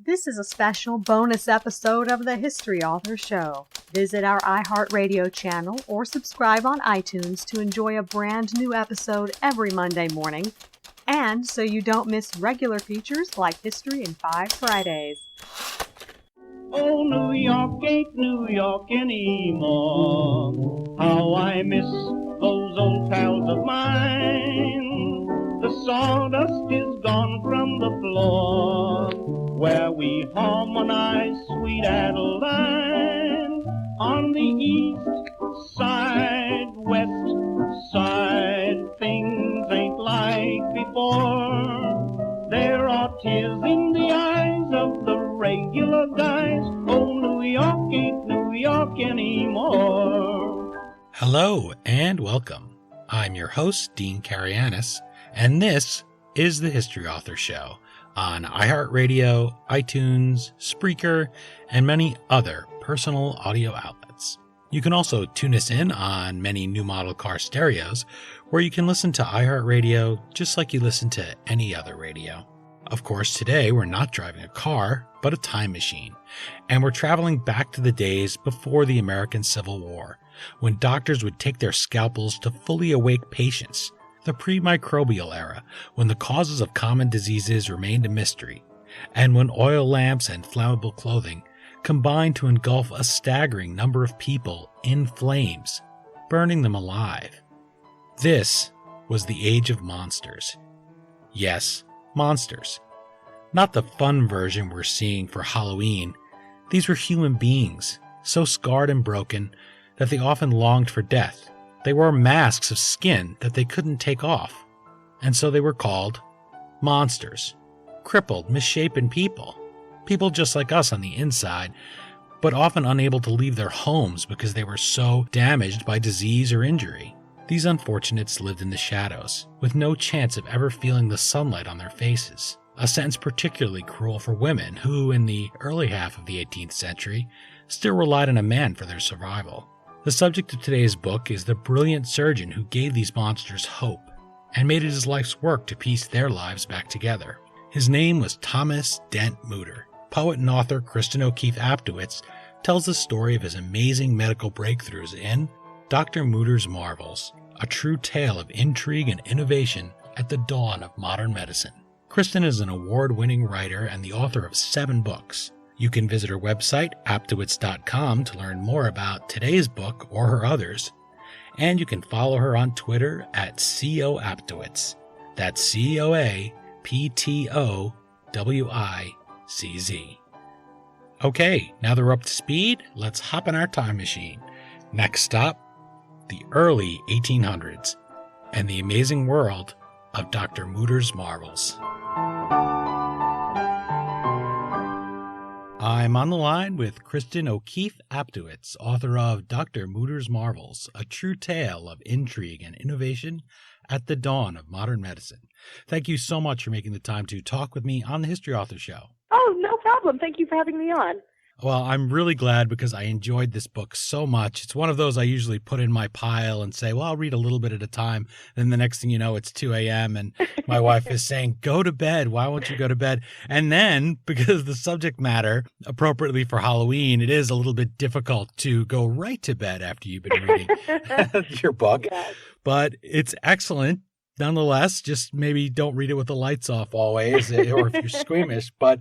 This is a special bonus episode of the History Author Show. Visit our iHeartRadio channel or subscribe on iTunes to enjoy a brand new episode every Monday morning, and so you don't miss regular features like History in 5 Fridays. Oh, New York ain't New York anymore. How I miss those old pals of mine. The sawdust is gone from the floor where we harmonize sweet Adeline. On the east side, west side, things ain't like before. There are tears in the eyes of the regular guys. Oh, New York ain't New York anymore. Hello and welcome. I'm your host, Dean Karayanis, and this is the History Author Show on iHeartRadio, iTunes, Spreaker, and many other personal audio outlets. You can also tune us in on many new model car stereos, where you can listen to iHeartRadio just like you listen to any other radio. Of course, today we're not driving a car, but a time machine, and we're traveling back to the days before the American Civil War, when doctors would take their scalpels to fully awake patients, the pre-microbial era, when the causes of common diseases remained a mystery, and when oil lamps and flammable clothing combined to engulf a staggering number of people in flames, burning them alive. This was the age of monsters. Yes, monsters. Not the fun version we're seeing for Halloween. These were human beings, so scarred and broken that they often longed for death. They wore masks of skin that they couldn't take off, and so they were called monsters. Crippled, misshapen people. People just like us on the inside, but often unable to leave their homes because they were so damaged by disease or injury. These unfortunates lived in the shadows, with no chance of ever feeling the sunlight on their faces. A sentence particularly cruel for women who, in the early half of the 18th century, still relied on a man for their survival. The subject of today's book is the brilliant surgeon who gave these monsters hope and made it his life's work to piece their lives back together. His name was Thomas Dent Mütter. Poet and author Cristin Aptowicz tells the story of his amazing medical breakthroughs in Dr. Mutter's Marvels, a true tale of intrigue and innovation at the dawn of modern medicine. Cristin is an award-winning writer and the author of 7 books. You can visit her website, Aptowicz.com, to learn more about today's book or her others. And you can follow her on Twitter at COAptowicz. That's COAPTOWICZ. Okay, now that we're up to speed, let's hop in our time machine. Next stop, the early 1800s, and the amazing world of Dr. Mutter's Marvels. I'm on the line with Cristin Aptowicz, author of Dr. Mutter's Marvels, a true tale of intrigue and innovation at the dawn of modern medicine. Thank you so much for making the time to talk with me on the History Author Show. Oh, no problem. Thank you for having me on. Well, I'm really glad because I enjoyed this book so much. It's one of those I usually put in my pile and say, well, I'll read a little bit at a time. Then the next thing you know, it's 2 a.m. and my wife is saying, go to bed. Why won't you go to bed? And then, because the subject matter, appropriately for Halloween, it is a little bit difficult to go right to bed after you've been reading your book. Yes. But it's excellent. Nonetheless, just maybe don't read it with the lights off always, or if you're squeamish. But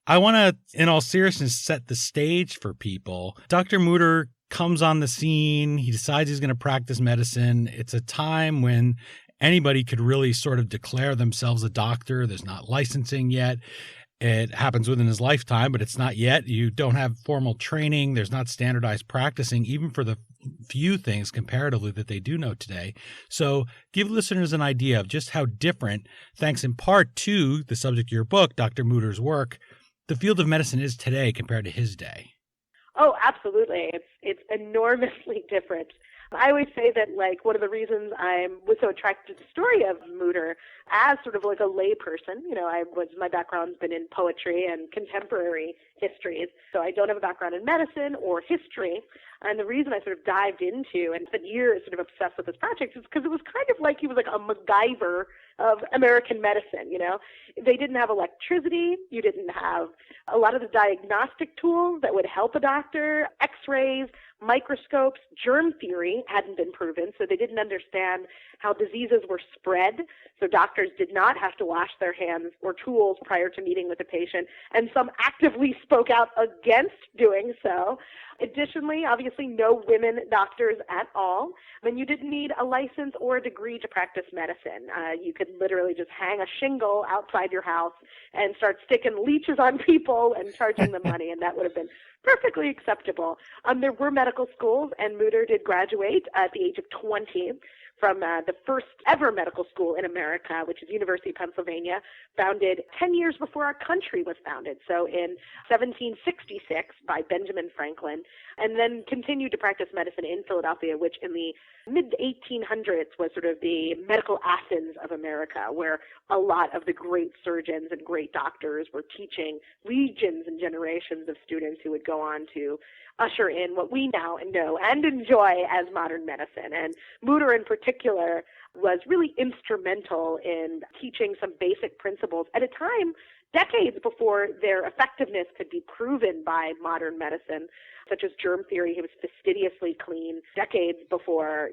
I want to, in all seriousness, set the stage for people. Dr. Mütter comes on the scene. He decides he's going to practice medicine. It's a time when anybody could really sort of declare themselves a doctor. There's not licensing yet. It happens within his lifetime, but it's not yet. You don't have formal training. There's not standardized practicing, even for the few things comparatively that they do know today. So give listeners an idea of just how different, thanks in part to the subject of your book, Dr. Mutter's work, the field of medicine is today compared to his day. Oh, absolutely. It's enormously different. I always say that, like, one of the reasons I was so attracted to the story of Mütter as sort of like a lay person, my background's been in poetry and contemporary histories, so I don't have a background in medicine or history. And the reason I sort of dived into and spent years sort of obsessed with this project is because it was kind of like he was like a MacGyver of American medicine, They didn't have electricity. You didn't have a lot of the diagnostic tools that would help a doctor, x-rays, microscopes, germ theory hadn't been proven, so they didn't understand how diseases were spread. So doctors did not have to wash their hands or tools prior to meeting with the patient, and some actively spoke out against doing so. Additionally, obviously, no women doctors at all. And you didn't need a license or a degree to practice medicine. You could literally just hang a shingle outside your house and start sticking leeches on people and charging them money, and that would have been perfectly acceptable. There were medical schools, and Mütter did graduate at the age of 20 from the first ever medical school in America, which is University of Pennsylvania, founded 10 years before our country was founded, so in 1766 by Benjamin Franklin, and then continued to practice medicine in Philadelphia, which in the mid-1800s was sort of the medical Athens of America, where a lot of the great surgeons and great doctors were teaching legions and generations of students who would go on to usher in what we now know and enjoy as modern medicine. And Mütter in particular was really instrumental in teaching some basic principles at a time, decades before their effectiveness could be proven by modern medicine, such as germ theory. He was fastidiously clean decades before,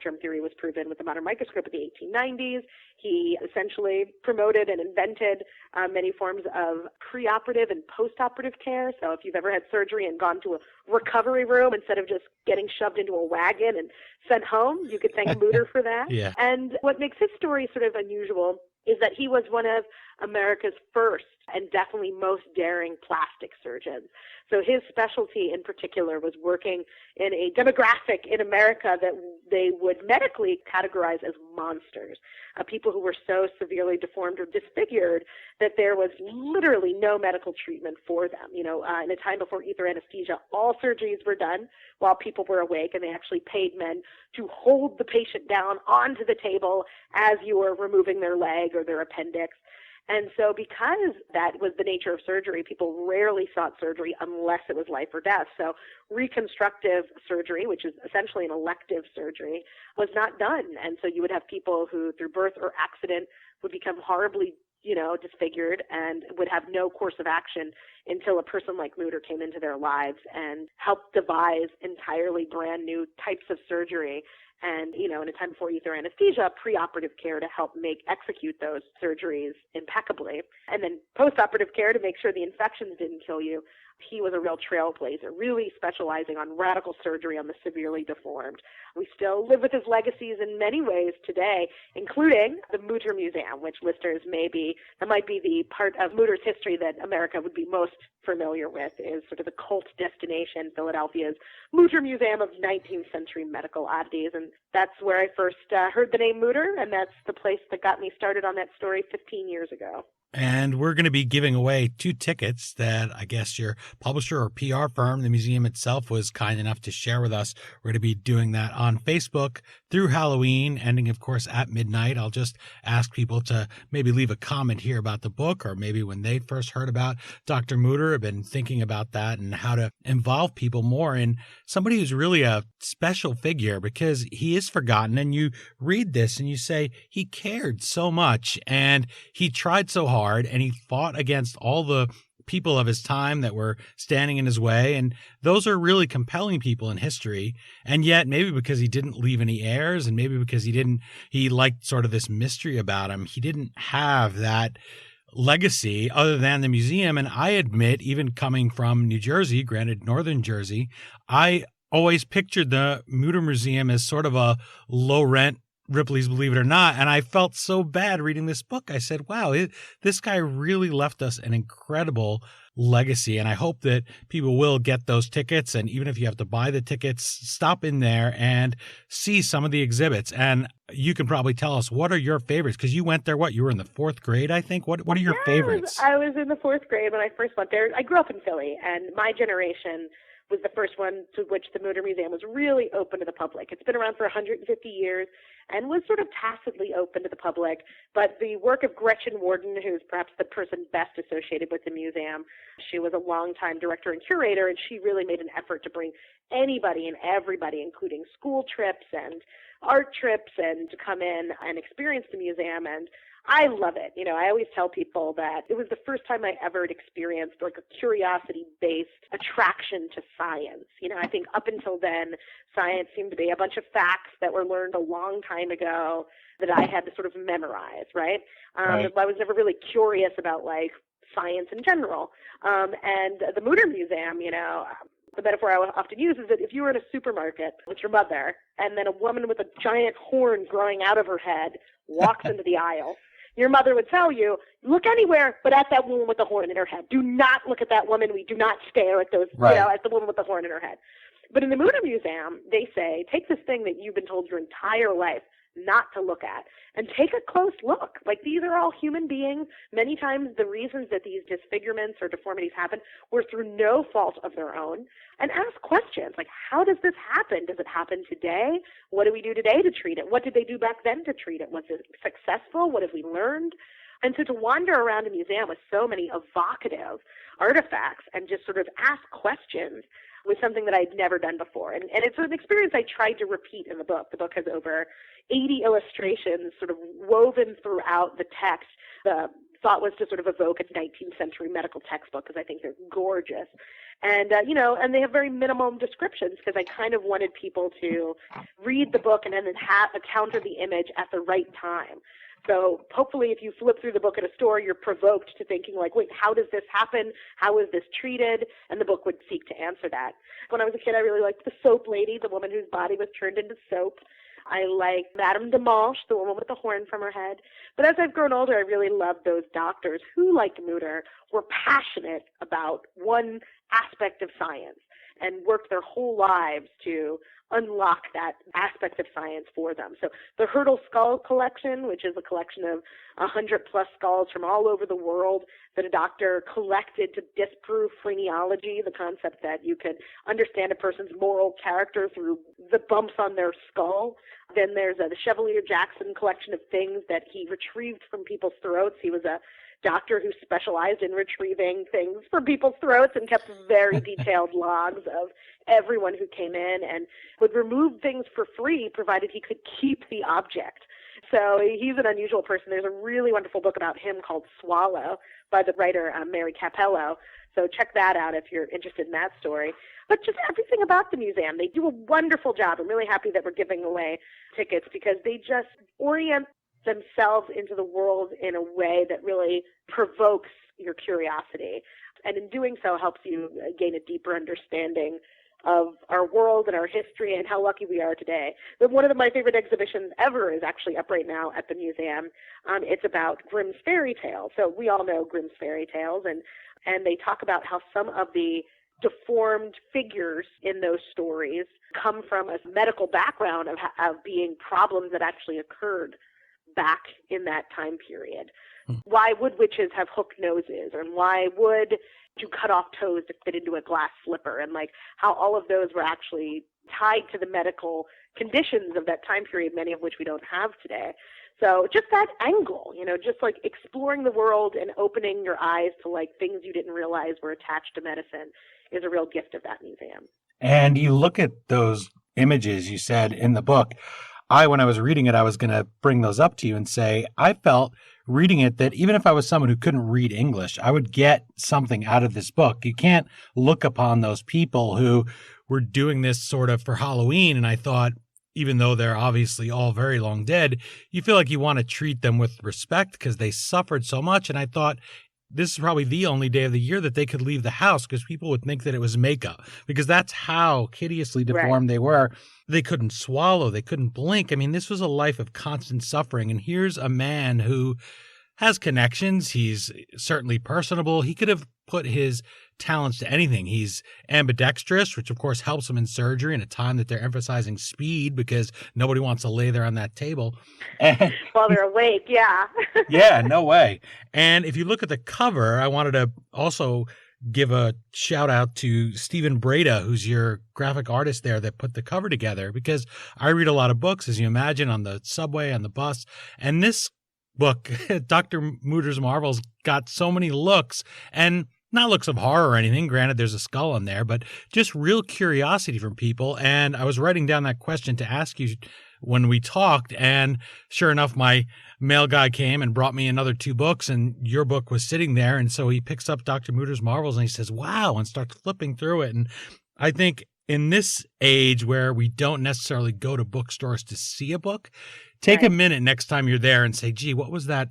germ theory was proven with the modern microscope in the 1890s. He essentially promoted and invented many forms of preoperative and postoperative care. So if you've ever had surgery and gone to a recovery room instead of just getting shoved into a wagon and sent home, you could thank Mütter for that. Yeah. And what makes his story sort of unusual is that he was one of America's first and definitely most daring plastic surgeons. So his specialty in particular was working in a demographic in America that they would medically categorize as monsters, people who were so severely deformed or disfigured that there was literally no medical treatment for them. In a time before ether anesthesia, all surgeries were done while people were awake, and they actually paid men to hold the patient down onto the table as you were removing their leg or their appendix. And so because that was the nature of surgery, people rarely sought surgery unless it was life or death. So reconstructive surgery, which is essentially an elective surgery, was not done. And so you would have people who, through birth or accident, would become horribly, disfigured and would have no course of action until a person like Mütter came into their lives and helped devise entirely brand new types of surgery. And, in a time before ether anesthesia, preoperative care to help execute those surgeries impeccably. And then postoperative care to make sure the infections didn't kill you. He was a real trailblazer, really specializing on radical surgery on the severely deformed. We still live with his legacies in many ways today, including the Mütter Museum, which listeners that might be the part of Mütter's history that America would be most familiar with, is sort of the cult destination, Philadelphia's Mütter Museum of 19th century medical oddities. And that's where I first heard the name Mütter, and that's the place that got me started on that story 15 years ago. And we're going to be giving away 2 tickets that I guess your publisher or PR firm, the museum itself, was kind enough to share with us. We're going to be doing that on Facebook through Halloween, ending, of course, at midnight. I'll just ask people to maybe leave a comment here about the book, or maybe when they first heard about Dr. Mütter, have been thinking about that and how to involve people more in somebody who's really a special figure, because he is forgotten. And you read this and you say he cared so much and he tried so hard and he fought against all the people of his time that were standing in his way. And those are really compelling people in history. And yet maybe because he didn't leave any heirs, and maybe because he liked sort of this mystery about him, he didn't have that legacy other than the museum. And I admit, even coming from New Jersey, granted northern Jersey, I always pictured the Mütter Museum as sort of a low rent Ripley's Believe It or Not. And I felt so bad reading this book. I said, wow, this guy really left us an incredible legacy. And I hope that people will get those tickets. And even if you have to buy the tickets, stop in there and see some of the exhibits. And you can probably tell us, what are your favorites? Because you went there, you were in the 4th grade, I think. What are your favorites? I was in the 4th grade when I first went there. I grew up in Philly, and my generation was the first one to which the Mütter Museum was really open to the public. It's been around for 150 years and was sort of tacitly open to the public. But the work of Gretchen Warden, who's perhaps the person best associated with the museum, she was a longtime director and curator, and she really made an effort to bring anybody and everybody, including school trips and art trips, and to come in and experience the museum. And I love it. I always tell people that it was the first time I ever had experienced like a curiosity-based attraction to science. I think up until then, science seemed to be a bunch of facts that were learned a long time ago that I had to sort of memorize, right? Right. I was never really curious about like science in general. And the Mütter Museum, the metaphor I often use is that if you were in a supermarket with your mother and then a woman with a giant horn growing out of her head walks into the aisle, your mother would tell you, look anywhere but at that woman with the horn in her head. Do not look at that woman. We do not stare at those, Right. At the woman with the horn in her head. But in the Mütter Museum, they say, take this thing that you've been told your entire life not to look at and take a close look. Like, these are all human beings. Many times the reasons that these disfigurements or deformities happen were through no fault of their own. And ask questions like, how does this happen? Does it happen today? What do we do today to treat it? What did they do back then to treat it? Was it successful? What have we learned? And so to wander around a museum with so many evocative artifacts and just sort of ask questions was something that I'd never done before. And it's an experience I tried to repeat in the book. The book has over 80 illustrations sort of woven throughout the text. The thought was to sort of evoke a 19th century medical textbook because I think they're gorgeous. And, and they have very minimum descriptions because I kind of wanted people to read the book and then encounter the image at the right time. So hopefully if you flip through the book at a store, you're provoked to thinking like, wait, how does this happen? How is this treated? And the book would seek to answer that. When I was a kid, I really liked the soap lady, the woman whose body was turned into soap. I liked Madame de Manche, the woman with the horn from her head. But as I've grown older, I really loved those doctors who, like Mütter, were passionate about one aspect of science and worked their whole lives to unlock that aspect of science for them. So the Hurdle Skull Collection, which is a collection of 100-plus skulls from all over the world that a doctor collected to disprove phrenology, the concept that you could understand a person's moral character through the bumps on their skull. Then there's the Chevalier Jackson collection of things that he retrieved from people's throats. He was a doctor who specialized in retrieving things from people's throats and kept very detailed logs of everyone who came in and would remove things for free provided he could keep the object. So he's an unusual person. There's a really wonderful book about him called Swallow by the writer Mary Capello. So check that out if you're interested in that story. But just everything about the museum, they do a wonderful job. I'm really happy that we're giving away tickets because they just orient themselves into the world in a way that really provokes your curiosity. And in doing so helps you gain a deeper understanding of our world and our history and how lucky we are today. But one of my favorite exhibitions ever is actually up right now at the museum. It's about Grimm's fairy tales. So we all know Grimm's fairy tales, and they talk about how some of the deformed figures in those stories come from a medical background of being problems that actually occurred back in that time period. Why would witches have hooked noses? And why would you cut off toes to fit into a glass slipper? And like how all of those were actually tied to the medical conditions of that time period, many of which we don't have today. So just that angle, just like exploring the world and opening your eyes to like things you didn't realize were attached to medicine is a real gift of that museum. And you look at those images you said in the book. When I was reading it, I was going to bring those up to you and say, I felt reading it that even if I was someone who couldn't read English, I would get something out of this book. You can't look upon those people who were doing this sort of for Halloween. And I thought, even though they're obviously all very long dead, you feel like you want to treat them with respect because they suffered so much. And I thought, this is probably the only day of the year that they could leave the house because people would think that it was makeup because that's how hideously deformed they were. They couldn't swallow. They couldn't blink. I mean, this was a life of constant suffering. And here's a man who has connections. He's certainly personable. He could have put his talents to anything. He's ambidextrous, which of course helps him in surgery in a time that they're emphasizing speed because nobody wants to lay there on that table. And while they're awake, yeah. yeah, no way. And if you look at the cover, I wanted to also give a shout out to Stephen Breda, who's your graphic artist there that put the cover together, because I read a lot of books, as you imagine, on the subway, on the bus. And this book, Dr. Mutter's Marvels, got so many looks, and not looks of horror or anything. Granted, there's a skull in there, but just real curiosity from people. And I was writing down that question to ask you when we talked, and sure enough, my mail guy came and brought me another 2 books, and your book was sitting there. And so he picks up Dr. Mutter's Marvels and he says, wow, and starts flipping through it. And I think in this age where we don't necessarily go to bookstores to see a book, take a minute next time you're there and say, gee, what was that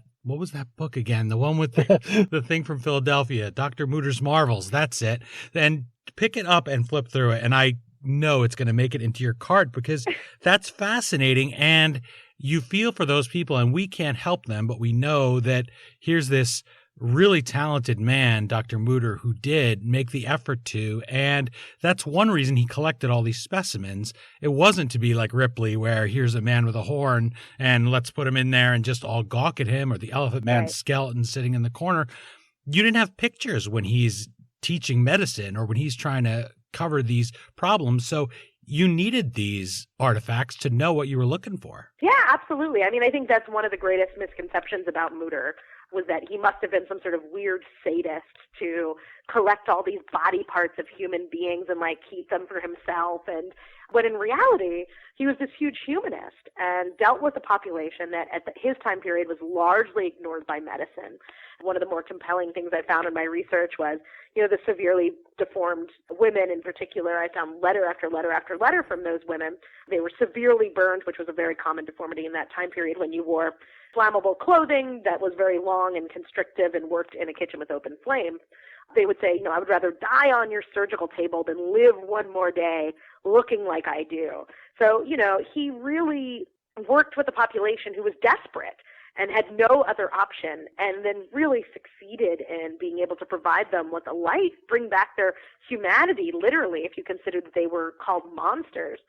book again? The one with the thing from Philadelphia, Dr. Mutter's Marvels. That's it. And pick it up and flip through it. And I know it's going to make it into your cart, because that's fascinating. And you feel for those people, and we can't help them, but we know that here's this really talented man, Dr. Mtter, who did make the effort to, and that's one reason he collected all these specimens. It wasn't to be like Ripley, where here's a man with a horn and let's put him in there and just all gawk at him, or the Elephant Man's skeleton sitting in the corner. You didn't have pictures when he's teaching medicine or when he's trying to cover these problems. So you needed these artifacts to know what you were looking for. Yeah, absolutely. I mean, I think that's one of the greatest misconceptions about Mtter, was that he must have been some sort of weird sadist to collect all these body parts of human beings and like keep them for himself. And when in reality, he was this huge humanist and dealt with a population that at his time period was largely ignored by medicine. One of the more compelling things I found in my research was, the severely deformed women in particular. I found letter after letter after letter from those women. They were severely burned, which was a very common deformity in that time period when you wore flammable clothing that was very long and constrictive and worked in a kitchen with open flames. They would say, I would rather die on your surgical table than live one more day looking like I do. So, he really worked with a population who was desperate and had no other option, and then really succeeded in being able to provide them with a life, bring back their humanity, literally, if you consider that they were called monsters.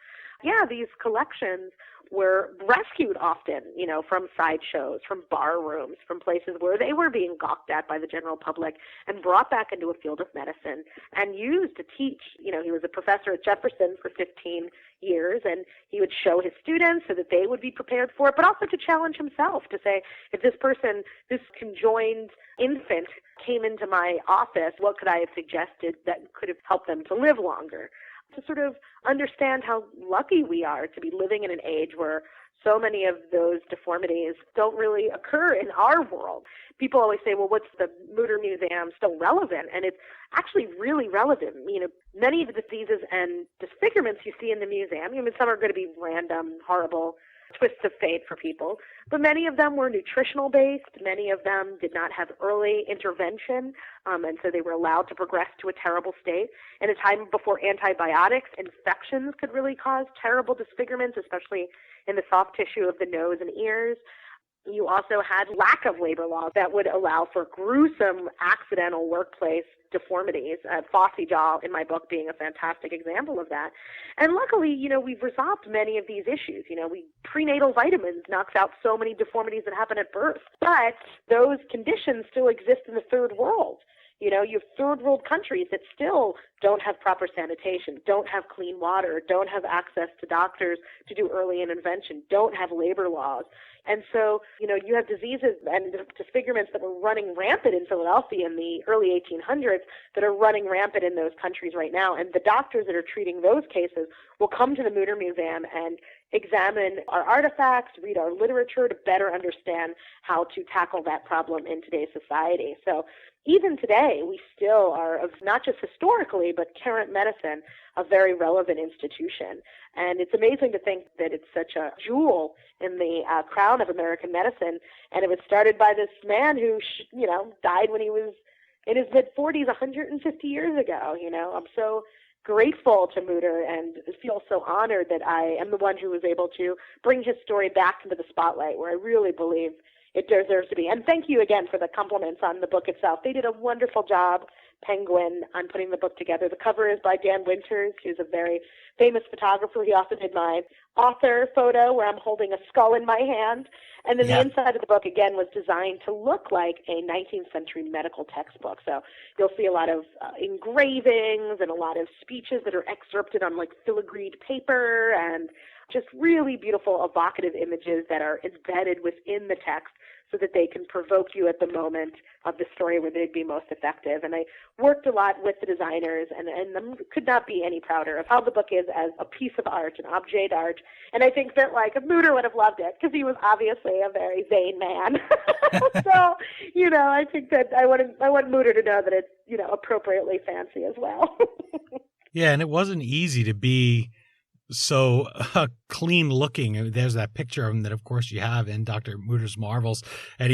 Yeah, these collections were rescued often, from sideshows, from bar rooms, from places where they were being gawked at by the general public, and brought back into a field of medicine and used to teach. He was a professor at Jefferson for 15 years, and he would show his students so that they would be prepared for it, but also to challenge himself to say, if this conjoined infant came into my office, what could I have suggested that could have helped them to live longer? To sort of understand how lucky we are to be living in an age where so many of those deformities don't really occur in our world. People always say, well, what's the Mtter Museum still relevant? And it's actually really relevant. Many of the diseases and disfigurements you see in the museum, some are going to be random, horrible twists of fate for people, but many of them were nutritional based. Many of them did not have early intervention, and so they were allowed to progress to a terrible state. In a time before antibiotics, infections could really cause terrible disfigurements, especially in the soft tissue of the nose and ears. You also had lack of labor laws that would allow for gruesome accidental workplace deformities, Fossey jaw in my book being a fantastic example of that. And luckily, we've resolved many of these issues. Prenatal vitamins knocks out so many deformities that happen at birth. But those conditions still exist in the third world. You have third world countries that still don't have proper sanitation, don't have clean water, don't have access to doctors to do early intervention, don't have labor laws. And so, you have diseases and disfigurements that were running rampant in Philadelphia in the early 1800s that are running rampant in those countries right now. And the doctors that are treating those cases will come to the Mtter Museum and examine our artifacts, read our literature to better understand how to tackle that problem in today's society. So even today, we still are, of not just historically, but current medicine, a very relevant institution. And it's amazing to think that it's such a jewel in the crown of American medicine. And it was started by this man who, died when he was in his mid-40s 150 years ago. I'm so grateful to Mtter and feel so honored that I am the one who was able to bring his story back into the spotlight, where I really believe it deserves to be. And thank you again for the compliments on the book itself. They did a wonderful job Penguin on putting the book together. The cover is by Dan Winters, who's a very famous photographer. He also did my author photo where I'm holding a skull in my hand. And then the inside of the book, again, was designed to look like a 19th century medical textbook. So you'll see a lot of engravings and a lot of speeches that are excerpted on like filigreed paper and just really beautiful, evocative images that are embedded within the text so that they can provoke you at the moment of the story where they'd be most effective. And I worked a lot with the designers and could not be any prouder of how the book is as a piece of art, an objet d'art. And I think that, like, Mtter would have loved it because he was obviously a very vain man. So, I think that I want Mtter to know that it's, appropriately fancy as well. Yeah, and it wasn't easy to be so clean looking. There's that picture of him that, of course, you have in Dr. Mutter's Marvels. And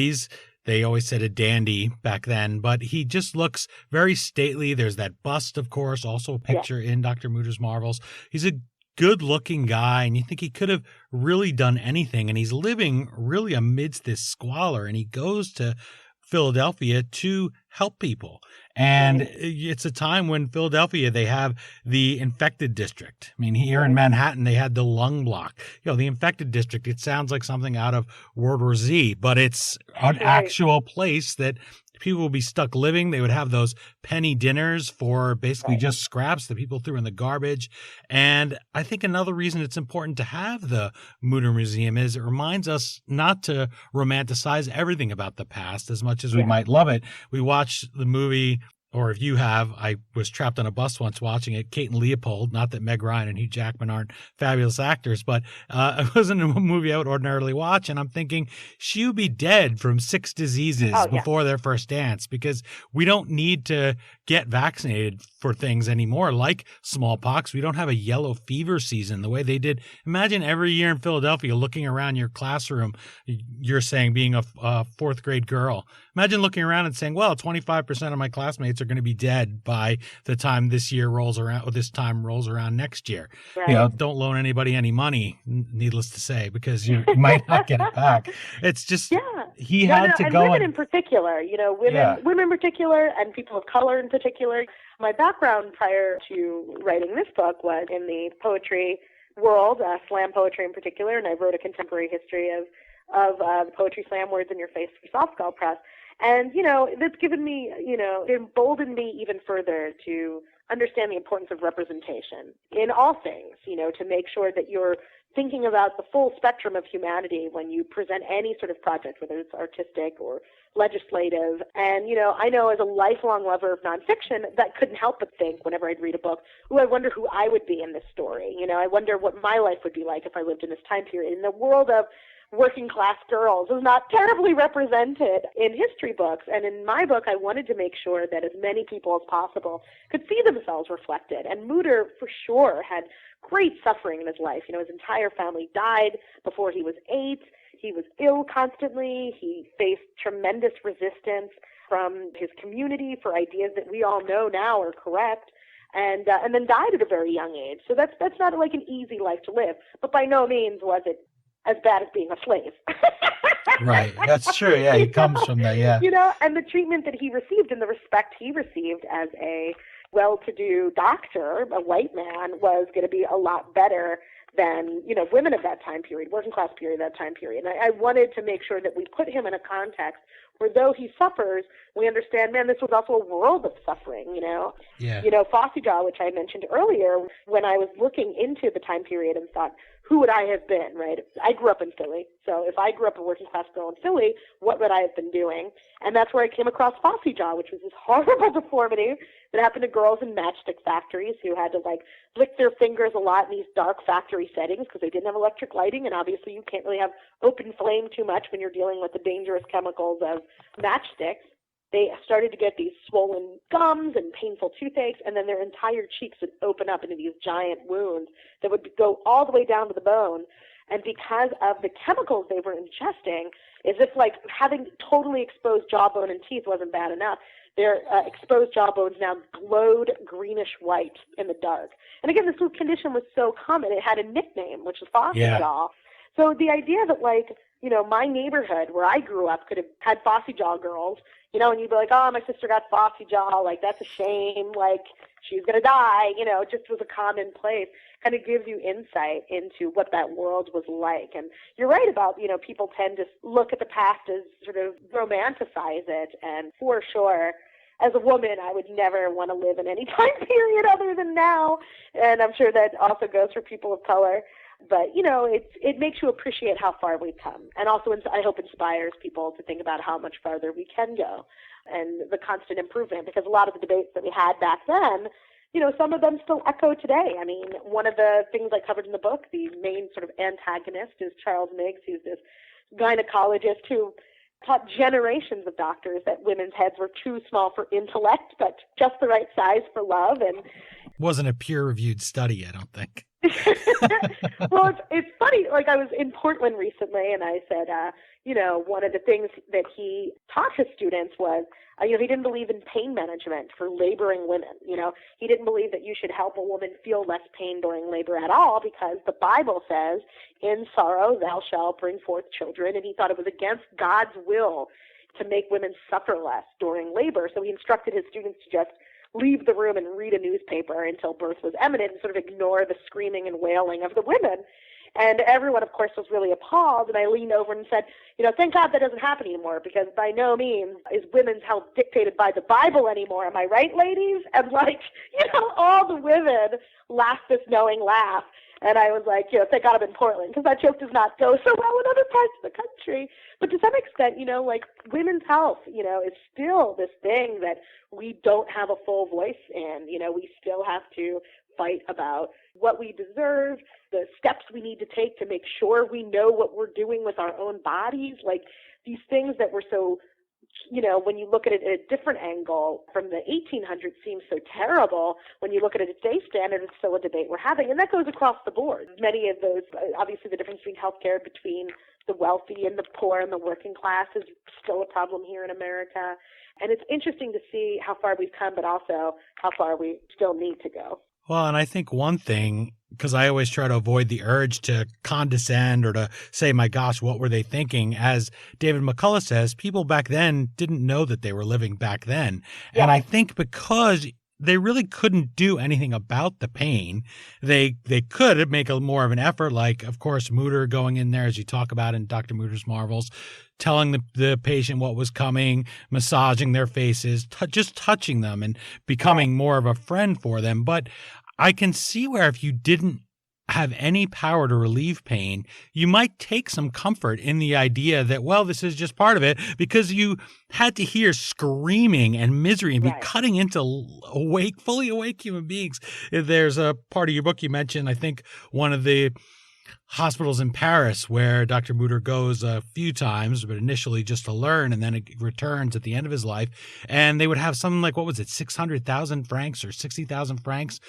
they always said a dandy back then, but he just looks very stately. There's that bust, of course, also a picture in Dr. Mutter's Marvels. He's a good looking guy, and you think he could have really done anything. And he's living really amidst this squalor, and he goes to Philadelphia to help people. And it's a time when Philadelphia, they have the infected district. I mean, here in Manhattan, they had the lung block. The infected district, it sounds like something out of World War Z, but it's an actual place that people would be stuck living. They would have those penny dinners for basically just scraps that people threw in the garbage. And I think another reason it's important to have the Mtter Museum is it reminds us not to romanticize everything about the past as much as we might love it. We watched the movie, or if you have, I was trapped on a bus once watching it, Kate and Leopold. Not that Meg Ryan and Hugh Jackman aren't fabulous actors, but it wasn't a movie I would ordinarily watch. And I'm thinking she would be dead from 6 diseases before their first dance, because we don't need to get vaccinated for things anymore, like smallpox. We don't have a yellow fever season the way they did. Imagine every year in Philadelphia looking around your classroom, you're saying being a fourth grade girl. Imagine looking around and saying, well, 25% of my classmates are going to be dead by the time this year rolls around, or this time rolls around next year. Right. Don't loan anybody any money, needless to say, because you might not get it back. It's just, he had to go. Women in particular, women in particular, and people of color in particular. My background prior to writing this book was in the poetry world, slam poetry in particular, and I wrote a contemporary history of the poetry slam Words in Your Face for Soft Skull Press. And, that's given me, emboldened me even further to understand the importance of representation in all things, to make sure that you're thinking about the full spectrum of humanity when you present any sort of project, whether it's artistic or legislative. And, I know as a lifelong lover of nonfiction, that couldn't help but think whenever I'd read a book, I wonder who I would be in this story. I wonder what my life would be like if I lived in this time period. In the world of working class girls is not terribly represented in history books. And in my book, I wanted to make sure that as many people as possible could see themselves reflected. And Mtter, for sure, had great suffering in his life. His entire family died before he was 8. He was ill constantly. He faced tremendous resistance from his community for ideas that we all know now are correct. And then died at a very young age. So that's not like an easy life to live. But by no means was it as bad as being a slave. Right. That's true. Yeah, he comes from that, and the treatment that he received and the respect he received as a well-to-do doctor, a white man, was going to be a lot better than, women of that time period, working class period, that time period. And I wanted to make sure that we put him in a context where though he suffers, we understand, man, this was also a world of suffering, Fossey Jaw, which I mentioned earlier, when I was looking into the time period and thought, who would I have been, right? I grew up in Philly. So if I grew up a working class girl in Philly, what would I have been doing? And that's where I came across Fossey Jaw, which was this horrible deformity that happened to girls in matchstick factories who had to lick their fingers a lot in these dark factory settings because they didn't have electric lighting. And obviously you can't really have open flame too much when you're dealing with the dangerous chemicals of matchsticks. They started to get these swollen gums and painful toothaches, and then their entire cheeks would open up into these giant wounds that would go all the way down to the bone. And because of the chemicals they were ingesting, as if having totally exposed jawbone and teeth wasn't bad enough, their exposed jawbones now glowed greenish white in the dark. And again, this condition was so common. It had a nickname, which was Fossey Jaw. So the idea that, like, you know, my neighborhood where I grew up could have had Fossy Jaw girls, you know, and you'd be like, oh, my sister got Fossy Jaw, like, that's a shame, like, she's going to die, you know, it just was a commonplace. Kind of gives you insight into what that world was like. And you're right about, you know, people tend to look at the past as sort of romanticize it. And for sure, as a woman, I would never want to live in any time period other than now. And I'm sure that also goes for people of color. But, you know, it makes you appreciate how far we've come. And also, I hope, inspires people to think about how much farther we can go and the constant improvement. Because a lot of the debates that we had back then, you know, some of them still echo today. I mean, one of the things I covered in the book, the main sort of antagonist is Charles Meigs, who's this gynecologist who taught generations of doctors that women's heads were too small for intellect, but just the right size for love. And wasn't a peer-reviewed study, I don't think. Well, it's funny. Like, I was in Portland recently, and I said, you know, one of the things that he taught his students was, you know, he didn't believe in pain management for laboring women. You know, he didn't believe that you should help a woman feel less pain during labor at all, because the Bible says, in sorrow thou shalt bring forth children, and he thought it was against God's will to make women suffer less during labor. So he instructed his students to just leave the room and read a newspaper until birth was imminent and sort of ignore the screaming and wailing of the women. And everyone, of course, was really appalled. And I leaned over and said, you know, thank God that doesn't happen anymore, because by no means is women's health dictated by the Bible anymore. Am I right, ladies? And, like, you know, all the women laughed this knowing laugh. And I was like, you know, thank God I'm in Portland, because that joke does not go so well in other parts of the country. But to some extent, you know, like, women's health, you know, is still this thing that we don't have a full voice in. You know, we still have to fight about what we deserve, the steps we need to take to make sure we know what we're doing with our own bodies. Like, these things that were so, you know, when you look at it at a different angle from the 1800s seems so terrible. When you look at it at today's standard, it's still a debate we're having. And that goes across the board. Many of those, obviously the difference between healthcare between the wealthy and the poor and the working class is still a problem here in America. And it's interesting to see how far we've come, but also how far we still need to go. Well, and I think one thing, because I always try to avoid the urge to condescend or to say, my gosh, what were they thinking? As David McCullough says, people back then didn't know that they were living back then. Yeah. And I think because they really couldn't do anything about the pain, they could make a more of an effort, like, of course, Mütter going in there, as you talk about in Dr. Mutter's Marvels, telling the patient what was coming, massaging their faces, just touching them and becoming more of a friend for them. But I can see where if you didn't have any power to relieve pain, you might take some comfort in the idea that, well, this is just part of it, because you had to hear screaming and misery and be cutting into fully awake human beings. There's a part of your book you mentioned, I think, one of the hospitals in Paris where Dr. Mütter goes a few times, but initially just to learn, and then it returns at the end of his life. And they would have something like, what was it, 600,000 francs or 60,000 francs,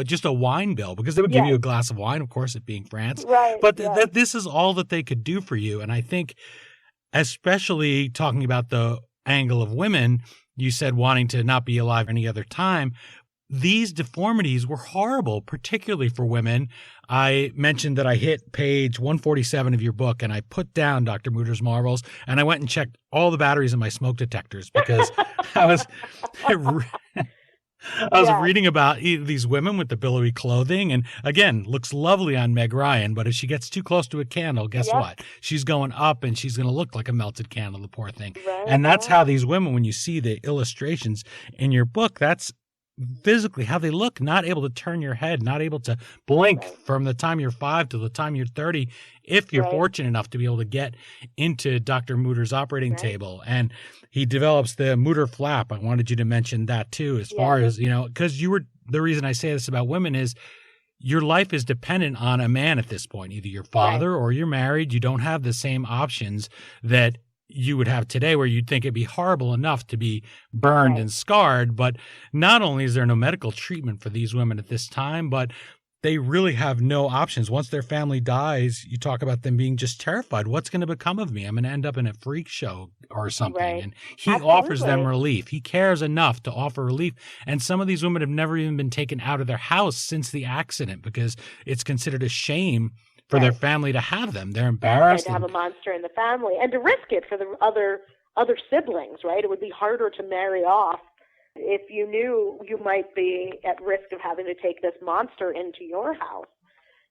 just a wine bill, because they would give you a glass of wine, of course, it being France. But this is all that they could do for you. And I think, especially talking about the angle of women, you said wanting to not be alive any other time. These deformities were horrible, particularly for women. I mentioned that I hit page 147 of your book, and I put down Dr. Mutter's Marvels, and I went and checked all the batteries in my smoke detectors, because I was reading about these women with the billowy clothing, and again, looks lovely on Meg Ryan, but if she gets too close to a candle, guess what? She's going up, and she's going to look like a melted candle, the poor thing. And that's how these women, when you see the illustrations in your book, that's physically how they look, not able to turn your head, not able to blink from the time you're 5 to the time you're 30, if you're fortunate enough to be able to get into Dr. Mutter's operating table. And he develops the Mütter flap. I wanted you to mention that too, as far as, you know, because the reason I say this about women is your life is dependent on a man at this point, either your father or you're married. You don't have the same options that you would have today, where you'd think it'd be horrible enough to be burned and scarred. But not only is there no medical treatment for these women at this time, but they really have no options. Once their family dies, you talk about them being just terrified. What's going to become of me? I'm going to end up in a freak show or something. And he offers them relief. He cares enough to offer relief. And some of these women have never even been taken out of their house since the accident, because it's considered a shame for their Right. family to have them. They're Right, embarrassed. to have a monster in the family and to risk it for the other siblings, right? It would be harder to marry off if you knew you might be at risk of having to take this monster into your house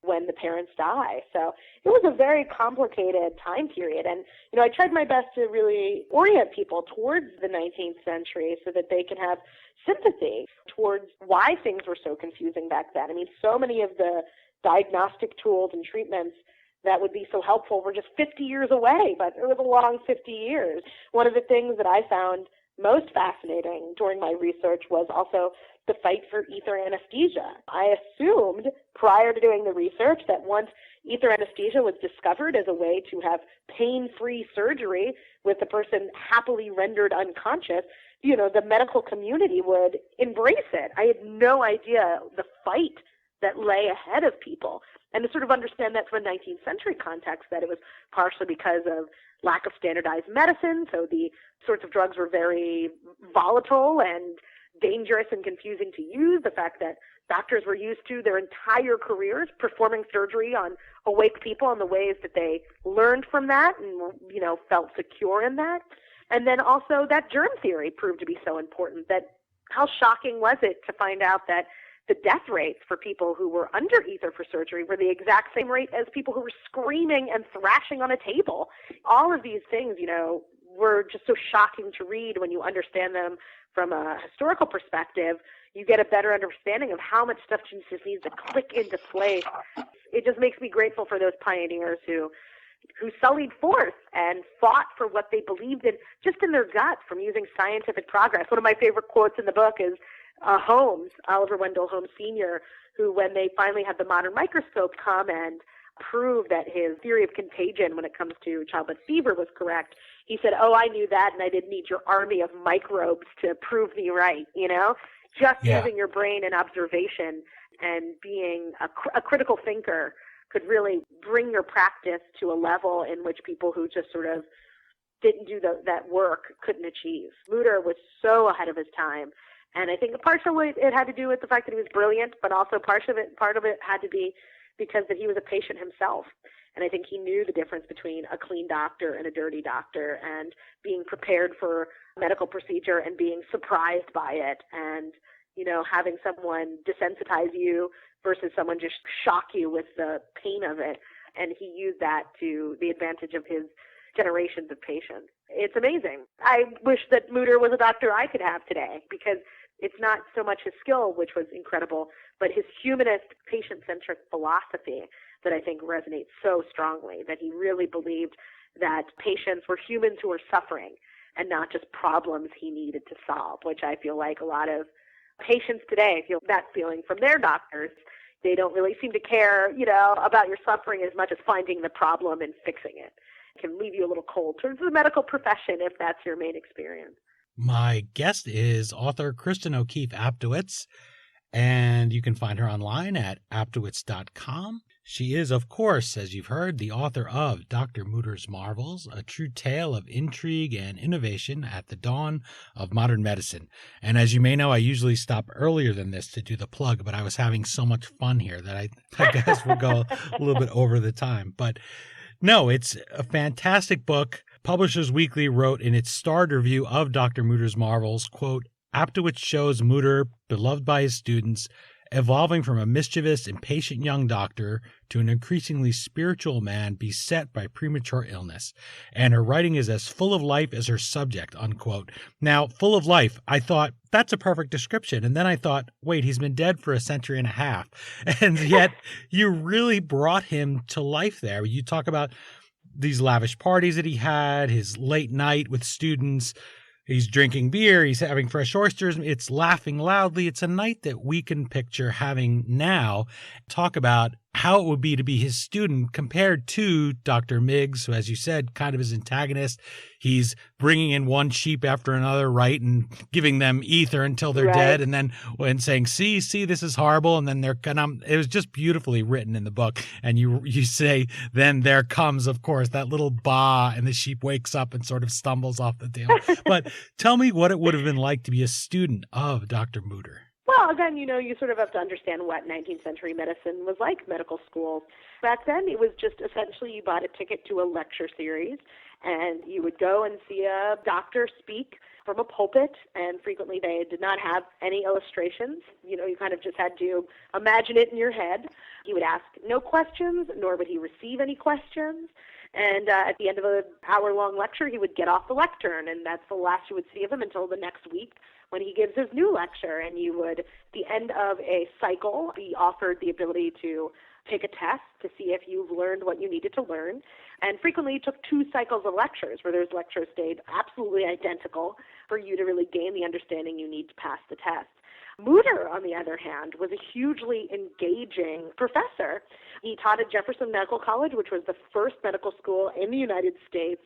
when the parents die. So it was a very complicated time period. And, I tried my best to really orient people towards the 19th century so that they can have sympathy towards why things were so confusing back then. I mean, so many of the diagnostic tools and treatments that would be so helpful were just 50 years away, but it was a long 50 years. One of the things that I found most fascinating during my research was also the fight for ether anesthesia. I assumed prior to doing the research that once ether anesthesia was discovered as a way to have pain-free surgery with the person happily rendered unconscious, the medical community would embrace it. I had no idea the fight that lay ahead of people. And to sort of understand that from a 19th century context, that it was partially because of lack of standardized medicine, so the sorts of drugs were very volatile and dangerous and confusing to use, the fact that doctors were used to their entire careers performing surgery on awake people in the ways that they learned from that and, felt secure in that. And then also that germ theory proved to be so important, that how shocking was it to find out that the death rates for people who were under ether for surgery were the exact same rate as people who were screaming and thrashing on a table. All of these things, were just so shocking to read when you understand them from a historical perspective. You get a better understanding of how much stuff just needs to click into place. It just makes me grateful for those pioneers who sullied forth and fought for what they believed in, just in their gut, from using scientific progress. One of my favorite quotes in the book is Holmes, Oliver Wendell Holmes Sr., who, when they finally had the modern microscope come and prove that his theory of contagion when it comes to childbed fever was correct, he said, "Oh, I knew that, and I didn't need your army of microbes to prove me right," Just using your brain and observation and being a critical thinker could really bring your practice to a level in which people who just sort of didn't do that work couldn't achieve. Mtter was so ahead of his time. And I think partially it had to do with the fact that he was brilliant, but also part of it had to be because that he was a patient himself. And I think he knew the difference between a clean doctor and a dirty doctor, and being prepared for a medical procedure and being surprised by it, and, having someone desensitize you versus someone just shock you with the pain of it. And he used that to the advantage of his generations of patients. It's amazing. I wish that Mtter was a doctor I could have today, because it's not so much his skill, which was incredible, but his humanist, patient-centric philosophy that I think resonates so strongly, that he really believed that patients were humans who were suffering and not just problems he needed to solve, which I feel like a lot of patients today feel that feeling from their doctors. They don't really seem to care, about your suffering as much as finding the problem and fixing it. It can leave you a little cold towards the medical profession if that's your main experience. My guest is author Cristin O'Keefe Aptowicz, and you can find her online at aptowicz.com. She is, of course, as you've heard, the author of Dr. Mutter's Marvels, a true tale of intrigue and innovation at the dawn of modern medicine. And as you may know, I usually stop earlier than this to do the plug, but I was having so much fun here that I guess we'll go a little bit over the time. But no, it's a fantastic book. Publishers Weekly wrote in its starred review of Dr. Mutter's Marvels, quote, "Aptowicz shows Mtter, beloved by his students, evolving from a mischievous, impatient young doctor to an increasingly spiritual man beset by premature illness. And her writing is as full of life as her subject," unquote. Now, full of life, I thought, that's a perfect description. And then I thought, wait, he's been dead for a century and a half. And yet you really brought him to life there. You talk about these lavish parties that he had, his late night with students. He's drinking beer. He's having fresh oysters. It's laughing loudly. It's a night that we can picture having now. Talk about how it would be to be his student compared to Dr. Miggs, who, as you said, kind of his antagonist. He's bringing in one sheep after another, right, and giving them ether until they're dead, and then when saying, see, this is horrible, and then they're kind of, it was just beautifully written in the book. And you say, then there comes, of course, that little baa, and the sheep wakes up and sort of stumbles off the table. But tell me what it would have been like to be a student of Dr. Mtter. Well, Well, again, you sort of have to understand what 19th century medicine was like, medical school. Back then, it was just essentially you bought a ticket to a lecture series, and you would go and see a doctor speak from a pulpit, and frequently they did not have any illustrations. You kind of just had to imagine it in your head. He would ask no questions, nor would he receive any questions. And at the end of an hour-long lecture, he would get off the lectern, and that's the last you would see of him until the next week when he gives his new lecture. And you would, at the end of a cycle, be offered the ability to take a test to see if you've learned what you needed to learn. And frequently it took 2 cycles of lectures where those lectures stayed absolutely identical for you to really gain the understanding you need to pass the test. Mütter, on the other hand, was a hugely engaging professor. He taught at Jefferson Medical College, which was the first medical school in the United States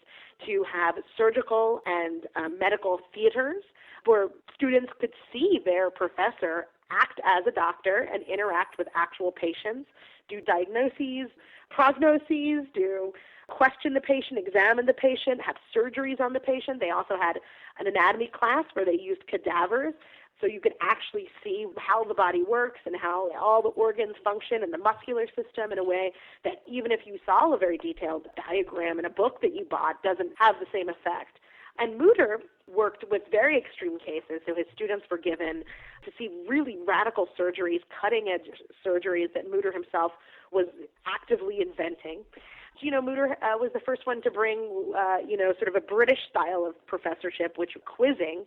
to have surgical and medical theaters where students could see their professor act as a doctor and interact with actual patients, do diagnoses, prognoses, do question the patient, examine the patient, have surgeries on the patient. They also had an anatomy class where they used cadavers, so you could actually see how the body works and how all the organs function and the muscular system in a way that even if you saw a very detailed diagram in a book that you bought, doesn't have the same effect. And Mütter worked with very extreme cases, so his students were given to see really radical surgeries, cutting-edge surgeries that Mütter himself was actively inventing. Mütter was the first one to bring, sort of a British style of professorship, which was quizzing,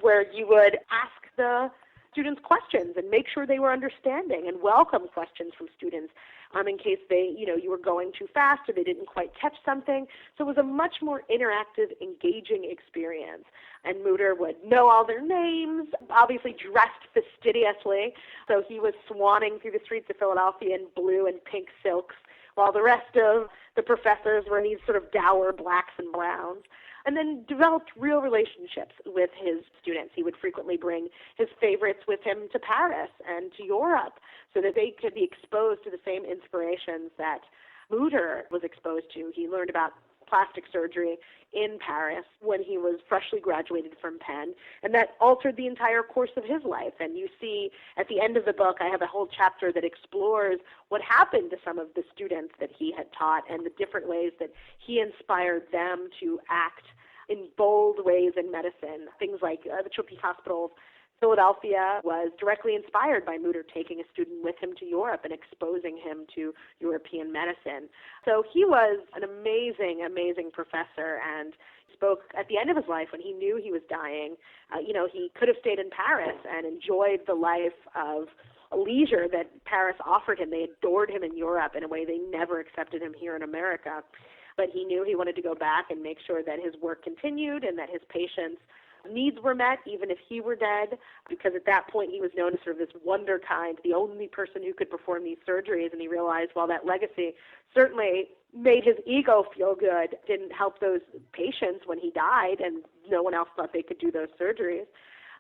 where you would ask the students questions and make sure they were understanding and welcome questions from students in case you were going too fast or they didn't quite catch something. So it was a much more interactive, engaging experience. And Mütter would know all their names, obviously dressed fastidiously. So he was swanning through the streets of Philadelphia in blue and pink silks, while the rest of the professors were in these sort of dour blacks and browns. And then developed real relationships with his students. He would frequently bring his favorites with him to Paris and to Europe so that they could be exposed to the same inspirations that Mütter was exposed to. He learned about plastic surgery in Paris when he was freshly graduated from Penn, and that altered the entire course of his life. And you see at the end of the book, I have a whole chapter that explores what happened to some of the students that he had taught and the different ways that he inspired them to act in bold ways in medicine. Things like the Children's Hospital of Philadelphia was directly inspired by Mütter taking a student with him to Europe and exposing him to European medicine. So he was an amazing, amazing professor and spoke at the end of his life when he knew he was dying. He could have stayed in Paris and enjoyed the life of leisure that Paris offered him. They adored him in Europe in a way they never accepted him here in America. But he knew he wanted to go back and make sure that his work continued and that his patients' needs were met, even if he were dead, because at that point he was known as sort of this wonder kind, the only person who could perform these surgeries, and he realized while that legacy certainly made his ego feel good, didn't help those patients when he died, and no one else thought they could do those surgeries.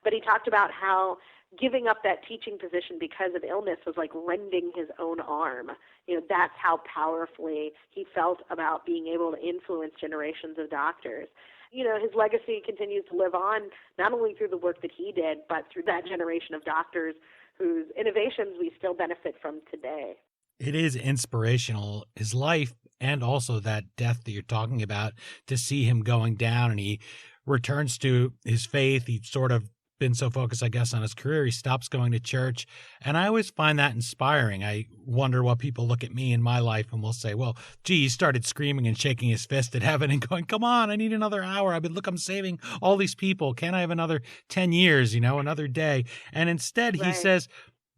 But he talked about how giving up that teaching position because of illness was like rending his own arm. That's how powerfully he felt about being able to influence generations of doctors. His legacy continues to live on, not only through the work that he did, but through that generation of doctors whose innovations we still benefit from today. It is inspirational, his life and also that death that you're talking about, to see him going down and he returns to his faith. He sort of been so focused, I guess, on his career, he stops going to church. And I always find that inspiring. I wonder what people look at me in my life and will say, well, gee, he started screaming and shaking his fist at heaven and going, come on, I need another hour. I'm saving all these people. Can't I have another 10 years, another day? And instead he says,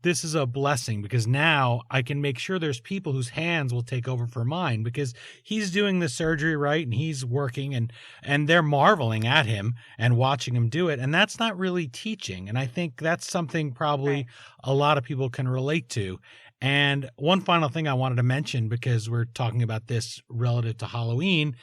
this is a blessing because now I can make sure there's people whose hands will take over for mine, because he's doing the surgery, right? And he's working and they're marveling at him and watching him do it. And that's not really teaching. And I think that's something probably a lot of people can relate to. And one final thing I wanted to mention, because we're talking about this relative to Halloween,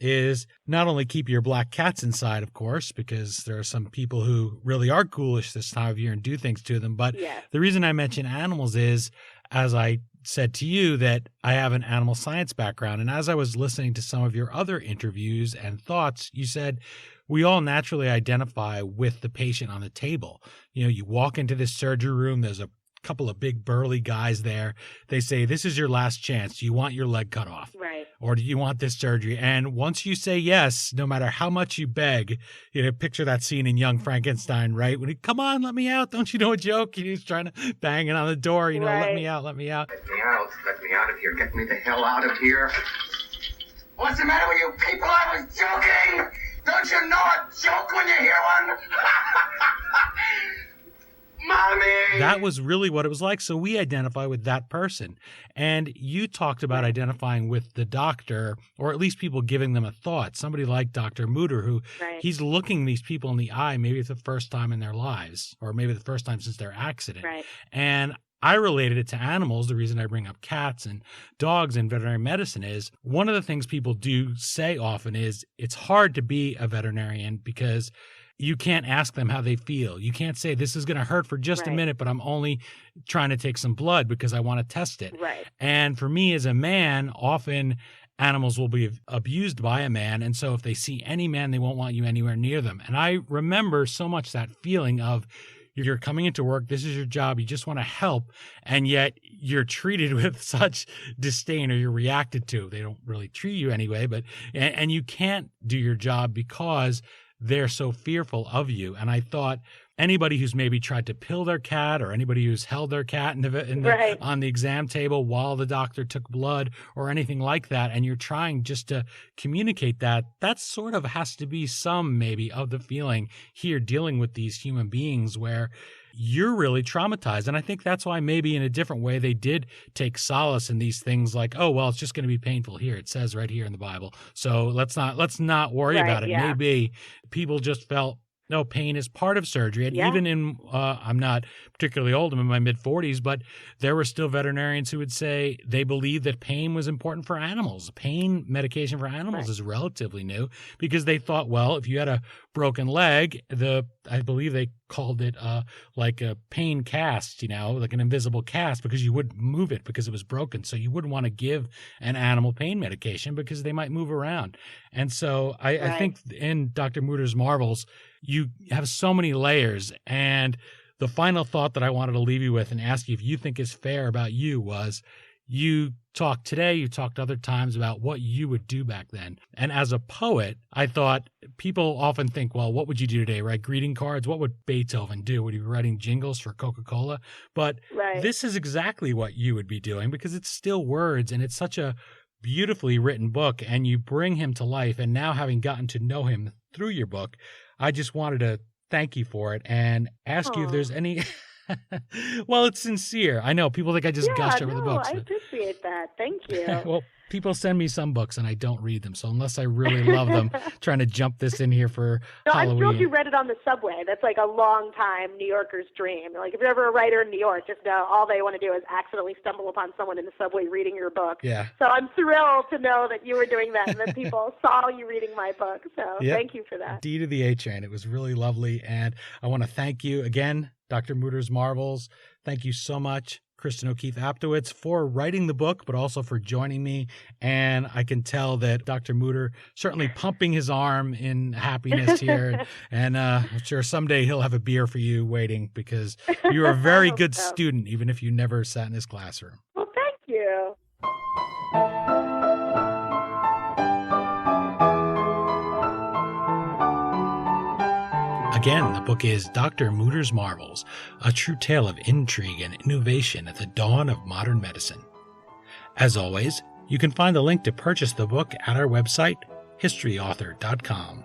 is not only keep your black cats inside, of course, because there are some people who really are ghoulish this time of year and do things to them. But the reason I mention animals is, as I said to you that I have an animal science background. And as I was listening to some of your other interviews and thoughts, you said we all naturally identify with the patient on the table. You know, you walk into this surgery room, there's a couple of big burly guys there. They say, this is your last chance. Do you want your leg cut off? Right. Or do you want this surgery? And once you say yes, no matter how much you beg, you know, picture that scene in Young Frankenstein, right? When he, come on, let me out. Don't you know a joke? He's trying to banging on the door, you know, right. let me out, let me out. Let me out of here. Get me the hell out of here. What's the matter with you people? I was joking. Don't you know a joke when you hear one? Mommy! That was really what it was like. So we identify with that person. And you talked about identifying with the doctor, or at least people giving them a thought. Somebody like Dr. Mütter, who he's looking these people in the eye, maybe it's the first time in their lives, or maybe the first time since their accident. Right. And I related it to animals. The reason I bring up cats and dogs in veterinary medicine is one of the things people do say often is it's hard to be a veterinarian because you can't ask them how they feel. You can't say, this is going to hurt for just a minute, but I'm only trying to take some blood because I want to test it. Right. And for me as a man, often animals will be abused by a man. And so if they see any man, they won't want you anywhere near them. And I remember so much that feeling of, you're coming into work, this is your job, you just want to help, and yet you're treated with such disdain, or you're reacted to. They don't really treat you anyway, but and you can't do your job because they're so fearful of you. And I thought anybody who's maybe tried to pill their cat, or anybody who's held their cat on the exam table while the doctor took blood or anything like that, and you're trying just to communicate that sort of has to be some maybe of the feeling here dealing with these human beings where you're really traumatized. And I think that's why maybe in a different way they did take solace in these things like, oh, well, it's just going to be painful here. It says right here in the Bible. So let's not worry about it. Maybe people just felt, no, pain is part of surgery. And even in, I'm not particularly old, I'm in my mid-40s, but there were still veterinarians who would say they believed that pain was important for animals. Pain medication for animals is relatively new because they thought, well, if you had a broken leg, I believe they called it like a pain cast, you know, like an invisible cast, because you wouldn't move it because it was broken. So you wouldn't want to give an animal pain medication because they might move around. And so I think in Dr. Mutter's Marvels, you have so many layers. And the final thought that I wanted to leave you with and ask you if you think is fair about you was, you talked today, you talked other times about what you would do back then. And as a poet, I thought people often think, well, what would you do today? Write greeting cards? What would Beethoven do? Would he be writing jingles for Coca-Cola? But this is exactly what you would be doing because it's still words and it's such a beautifully written book and you bring him to life. And now having gotten to know him through your book, I just wanted to thank you for it and ask you if there's any... Well, it's sincere. I know people think I just gush over the books. I appreciate that. Thank you. Well, people send me some books and I don't read them. So unless I really love them, trying to jump this in here for Halloween. I'm thrilled you read it on the subway. That's like a long time New Yorker's dream. Like if you're ever a writer in New York, just know all they want to do is accidentally stumble upon someone in the subway reading your book. Yeah. So I'm thrilled to know that you were doing that and that people saw you reading my book. So thank you for that. D to the A train. It was really lovely. And I want to thank you again, Dr. Mutter's Marvels. Thank you so much, Cristin O'Keefe Aptowicz, for writing the book, but also for joining me. And I can tell that Dr. Mütter certainly pumping his arm in happiness here. And I'm sure someday he'll have a beer for you waiting because you're a very good student, even if you never sat in his classroom. Well, thank you. Again, the book is Dr. Mutter's Marvels, a true tale of intrigue and innovation at the dawn of modern medicine. As always, you can find the link to purchase the book at our website, historyauthor.com.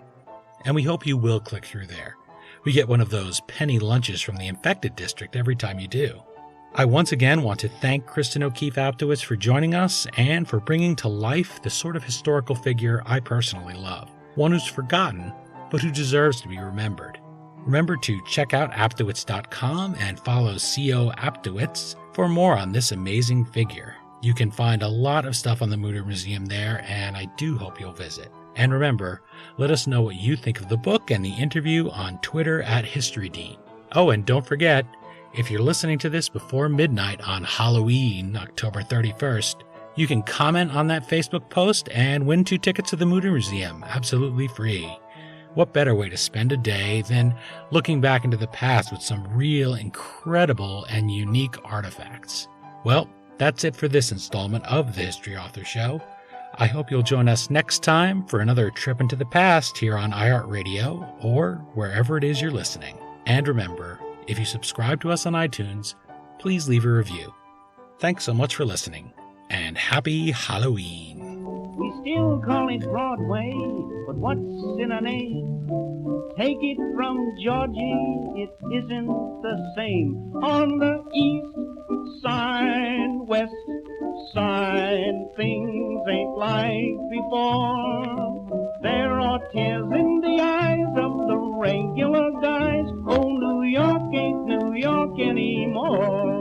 And we hope you will click through there. We get one of those penny lunches from the infected district every time you do. I once again want to thank Cristin O'Keefe Aptowicz for joining us and for bringing to life the sort of historical figure I personally love. One who's forgotten, but who deserves to be remembered. Remember to check out Aptowicz.com and follow CO Aptowicz for more on this amazing figure. You can find a lot of stuff on the Mütter Museum there, and I do hope you'll visit. And remember, let us know what you think of the book and the interview on Twitter @HistoryDean. Oh, and don't forget, If you're listening to this before midnight on Halloween, October 31st, you can comment on that Facebook post and win 2 tickets to the Mütter Museum, absolutely free. What better way to spend a day than looking back into the past with some real incredible and unique artifacts? Well, that's it for this installment of the History Author Show. I hope you'll join us next time for another trip into the past here on iHeartRadio or wherever it is you're listening. And remember, if you subscribe to us on iTunes, please leave a review. Thanks so much for listening, and happy Halloween. We still call it Broadway, but what's in a name? Take it from Georgie, it isn't the same. On the east side, west side, things ain't like before. There are tears in the eyes of the regular guys. Oh, New York ain't New York anymore.